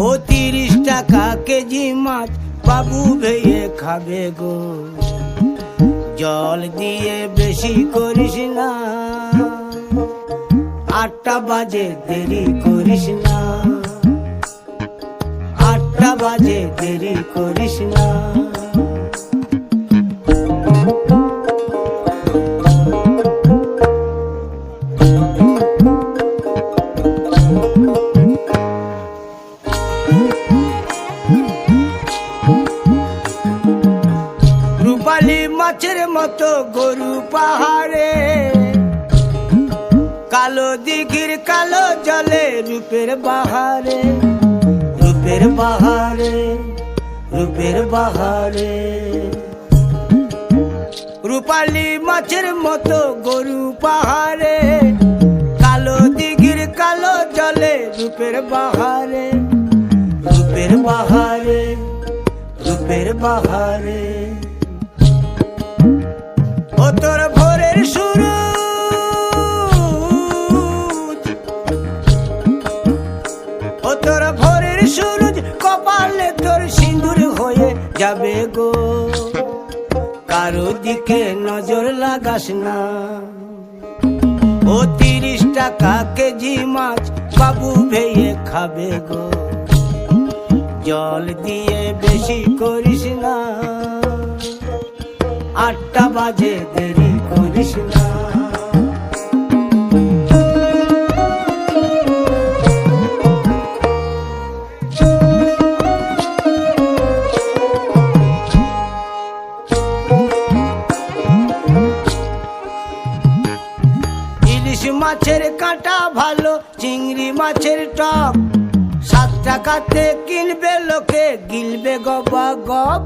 ও 30 টাকা কেজি মাছ বাবু ভেয়ে খাবে গো, জল দিয়ে বেশি করিস না, 8টা বাজে দেরি করিস না, 8টা বাজে দেরি করিস না। রূপালী মাছের মতো গরু পাহাড়ে, কালো দিঘির কালো জলে রূপের বাহারে, রূপের বাহারে, রূপের বাহারে। রূপালী মাছের মতো গরু পাহাড়ে, কালো দিঘির কালো জলে রূপের বাহারে, রূপের বাহারে, রূপের বাহারে। ও তোর ভোরের সুরুজ, ও তোর ভোরের সুরুজ কপালে তোর সিঁদুর হয়ে যাবে গো, কারো দিকে নজর লাগাস না। ও 30 টাকা কেজি মাছ বাবু ভেয়ে খাবে গো, জল দিয়ে বেশি করিস না, 8টা বাজে দেরি করিস না। ইলিশ মাছের কাঁটা ভালো, চিংড়ি মাছের টক, 7 টাকাতে কিনবে লোকে, গিলবে গবা গপ,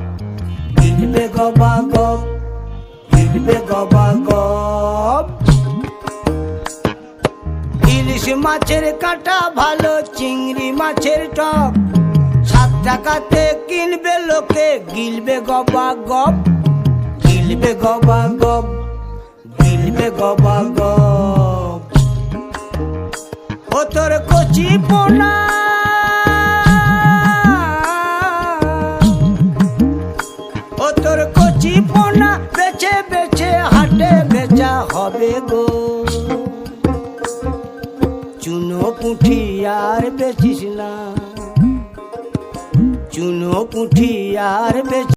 গিলবে গবা গপ, গিলবে গবা গপ। ইলিশ মাছের কাঁটা ভালো, চিংড়ি মাছের টক, 7 টাকাতে কিনবে লোকে, গিলবে গবা গপ, গিলবে গবা গপ, গিলবে গবা গপ। ও তোর কচি পোনা, ও তোর কচি পোনা বেছে বেছে হাটে বেচা হবে গো, চুনো পুঁঠি আর বেচিস না, চুনো পুঁঠি আর বেচ